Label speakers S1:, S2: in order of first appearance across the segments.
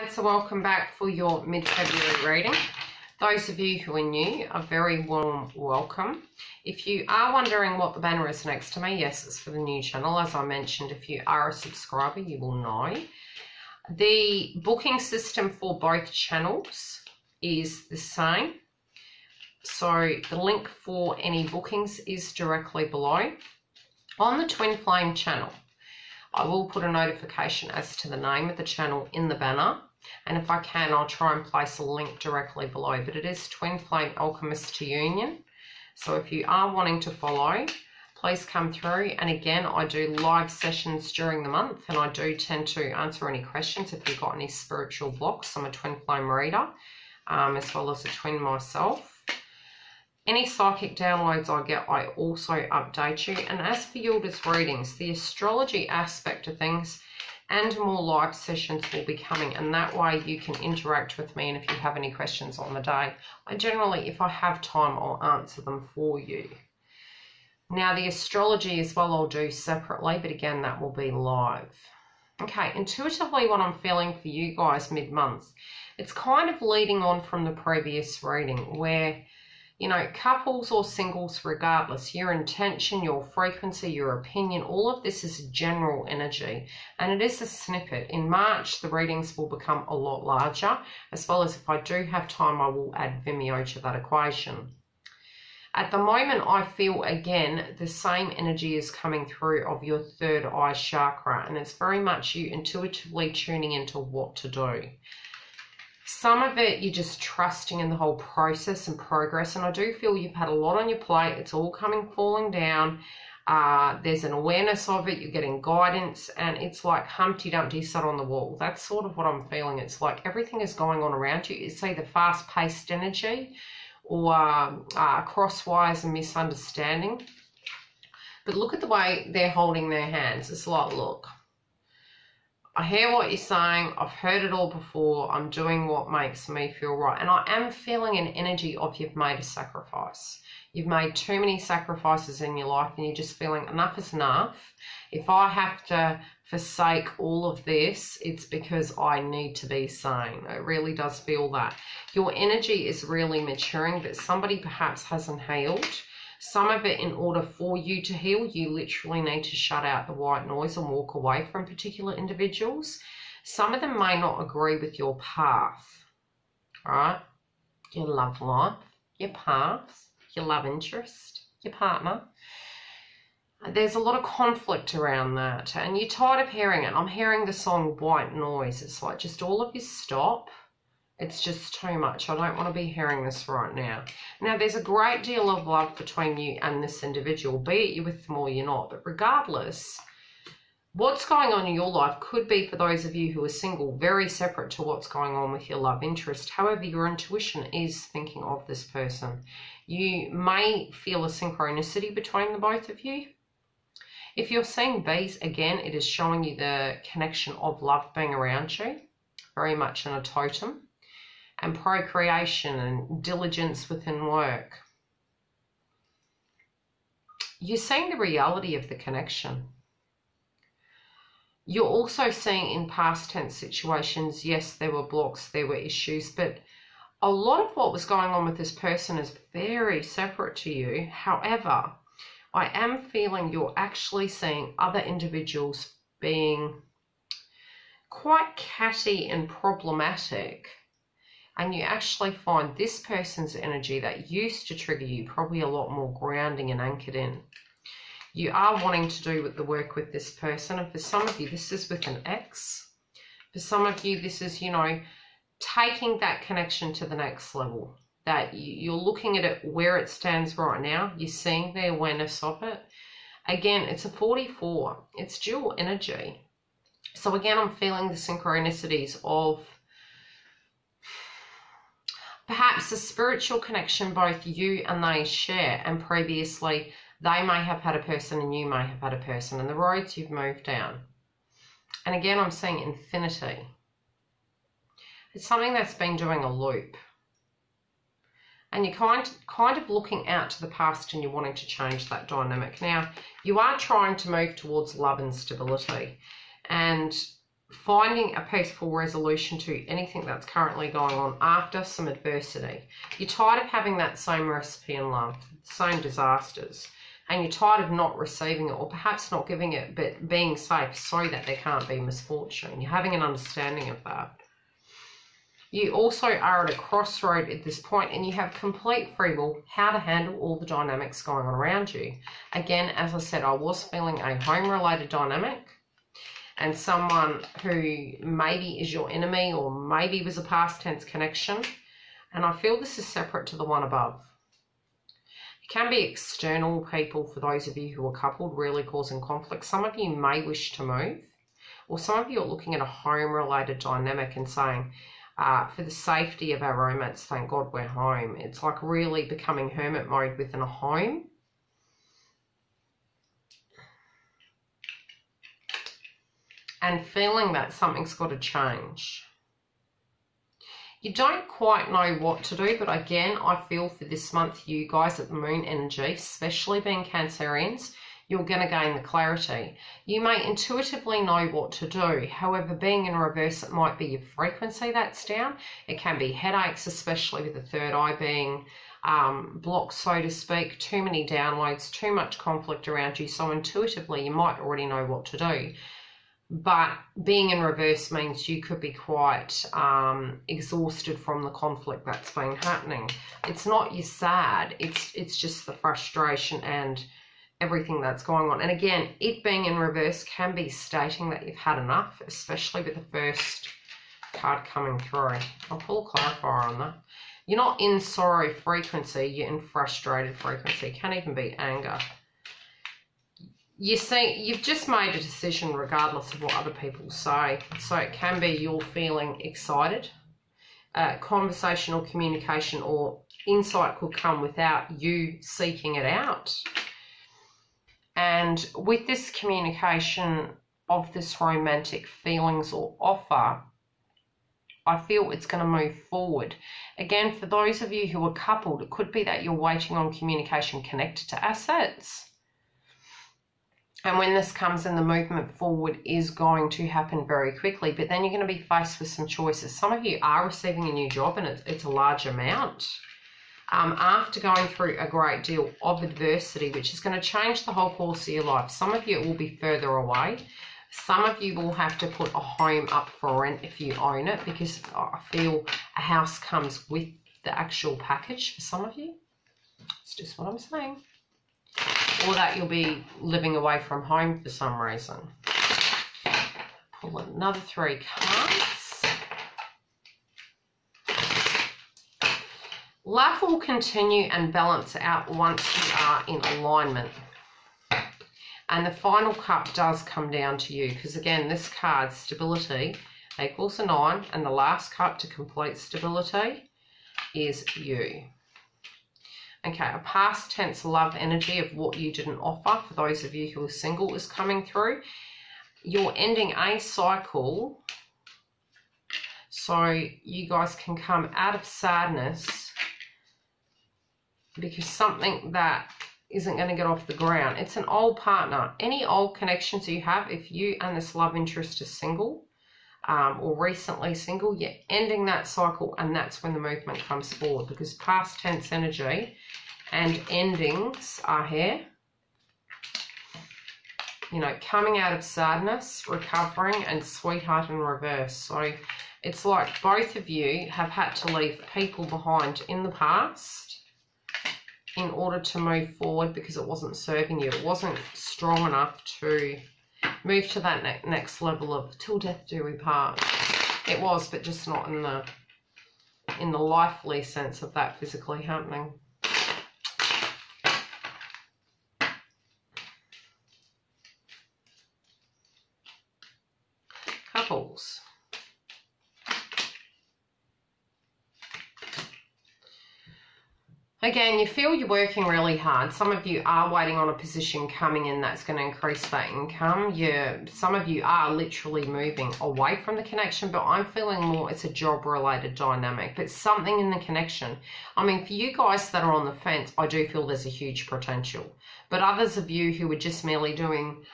S1: So welcome back for your mid-February reading. Those of you who are new, a very warm welcome. If you are wondering what the banner is next to me, yes, it's for the new channel. As I mentioned, if you are a subscriber, you will know. The booking system for both channels is the same. So the link for any bookings is directly below. On the Twin Flame channel, I will put a notification as to the name of the channel in the banner. And if I can, I'll try and place a link directly below. But it is Twin Flame Alchemist to Union. So if you are wanting to follow, please come through. And again, I do live sessions during the month. And I do tend to answer any questions if you've got any spiritual blocks. I'm a Twin Flame reader, as well as a twin myself. Any psychic downloads I get, I also update you. And as for Yildiz readings, the astrology aspect of things and more live sessions will be coming. And that way you can interact with me. And if you have any questions on the day, I generally, if I have time, I'll answer them for you. Now, the astrology as well, I'll do separately. But again, that will be live. Okay, intuitively what I'm feeling for you guys mid-month, it's kind of leading on from the previous reading where, you know, couples or singles, regardless, your intention, your frequency, your opinion, all of this is general energy. And it is a snippet. In March, the readings will become a lot larger, as well as if I do have time, I will add Vimeo to that equation. At the moment, I feel, again, the same energy is coming through of your third eye chakra. And it's very much you intuitively tuning into what to do. Some of it, you're just trusting in the whole process and progress. And I do feel you've had a lot on your plate. It's all falling down. There's an awareness of it. You're getting guidance. And it's like Humpty Dumpty sat on the wall. That's sort of what I'm feeling. It's like everything is going on around you. It's either fast-paced energy or crosswise and misunderstanding. But look at the way they're holding their hands. It's like, look, I hear what you're saying. I've heard it all before. I'm doing what makes me feel right. And I am feeling an energy of you've made a sacrifice. You've made too many sacrifices in your life and you're just feeling enough is enough. If I have to forsake all of this, it's because I need to be sane. It really does feel that. Your energy is really maturing, but somebody perhaps hasn't healed. Some of it, in order for you to heal, you literally need to shut out the white noise and walk away from particular individuals. Some of them may not agree with your path, all right? Your love life, your path, your love interest, your partner. There's a lot of conflict around that, and you're tired of hearing it. I'm hearing the song White Noise. It's like, just all of you stop. It's just too much. I don't want to be hearing this right now. Now, there's a great deal of love between you and this individual, be it you're with them or you're not. But regardless, what's going on in your life could be, for those of you who are single, very separate to what's going on with your love interest. However, your intuition is thinking of this person. You may feel a synchronicity between the both of you. If you're seeing bees, again, it is showing you the connection of love being around you, very much in a totem. And procreation and diligence within work. You're seeing the reality of the connection. You're also seeing in past tense situations, yes, there were blocks, there were issues, but a lot of what was going on with this person is very separate to you. However, I am feeling you're actually seeing other individuals being quite catty and problematic. And you actually find this person's energy that used to trigger you probably a lot more grounding and anchored in. You are wanting to do the work with this person. And for some of you, this is with an ex. For some of you, this is, you know, taking that connection to the next level. That you're looking at it where it stands right now. You're seeing the awareness of it. Again, it's a 44. It's dual energy. So again, I'm feeling the synchronicities of perhaps a spiritual connection both you and they share, and previously they may have had a person and you may have had a person, and the roads you've moved down. And again, I'm seeing infinity. It's something that's been doing a loop. And you're kind of looking out to the past and you're wanting to change that dynamic. Now, you are trying to move towards love and stability. And finding a peaceful resolution to anything that's currently going on after some adversity. You're tired of having that same recipe in love, same disasters, and you're tired of not receiving it, or perhaps not giving it, but being safe so that there can't be misfortune. You're having an understanding of that. You also are at a crossroad at this point, and you have complete free will how to handle all the dynamics going on around you. Again, as I said, I was feeling a home-related dynamic, and someone who maybe is your enemy or maybe was a past tense connection. And I feel this is separate to the one above. It can be external people for those of you who are coupled, really causing conflict. Some of you may wish to move, or some of you are looking at a home-related dynamic and saying, for the safety of our romance, thank God we're home. It's like really becoming hermit mode within a home. And feeling that something's got to change. You don't quite know what to do, but again, I feel for this month, you guys at the moon energy, especially being Cancerians, you're going to gain the clarity. You may intuitively know what to do. However, being in reverse, it might be your frequency that's down. It can be headaches, especially with the third eye being blocked, so to speak, too many downloads, too much conflict around you. So intuitively, you might already know what to do. But being in reverse means you could be quite exhausted from the conflict that's been happening. It's not you're sad, it's just the frustration and everything that's going on. And again, it being in reverse can be stating that you've had enough, especially with the first card coming through. I'll pull a clarifier on that. You're not in sorrow frequency, you're in frustrated frequency. It can even be anger. You see, you've just made a decision regardless of what other people say. So it can be you're feeling excited. Conversational communication or insight could come without you seeking it out. And with this communication of this romantic feelings or offer, I feel it's going to move forward. Again, for those of you who are coupled, it could be that you're waiting on communication connected to assets. And when this comes in, the movement forward is going to happen very quickly, but then you're going to be faced with some choices. Some of you are receiving a new job and it's a large amount. After going through a great deal of adversity, which is going to change the whole course of your life. Some of you, it will be further away. Some of you will have to put a home up for rent if you own it, because I feel a house comes with the actual package for some of you. It's just what I'm saying. Or that you'll be living away from home for some reason. Pull another 3 cards. Love will continue and balance out once you are in alignment. And the final cup does come down to you, because again, this card, stability, equals a 9, and the last cup to complete stability is you. Okay, a past tense love energy of what you didn't offer, for those of you who are single, is coming through. You're ending a cycle so you guys can come out of sadness because something that isn't going to get off the ground. It's an old partner. Any old connections you have, if you and this love interest are single or recently single, you're ending that cycle, and that's when the movement comes forward, because past tense energy and endings are here. You know, coming out of sadness, recovering, and sweetheart in reverse. So it's like both of you have had to leave people behind in the past in order to move forward because it wasn't serving you. It wasn't strong enough to move to that next level of till death do we part. It was, but just not in the lively sense of that physically happening. Couples. Again, you feel you're working really hard. Some of you are waiting on a position coming in that's going to increase that income. Some of you are literally moving away from the connection, but I'm feeling more it's a job-related dynamic, but something in the connection. I mean, for you guys that are on the fence, I do feel there's a huge potential. But others of you who are just merely doing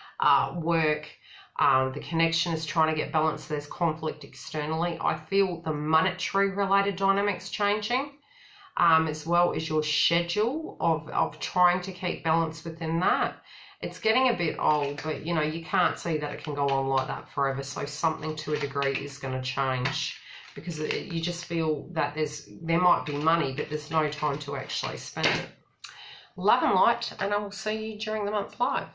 S1: work The connection is trying to get balanced. There's conflict externally. I feel the monetary related dynamics changing, as well as your schedule of trying to keep balance within that. It's getting a bit old, but you know, you can't see that it can go on like that forever. So something to a degree is going to change, because you just feel that there might be money, but there's no time to actually spend it. Love and light, and I will see you during the month live.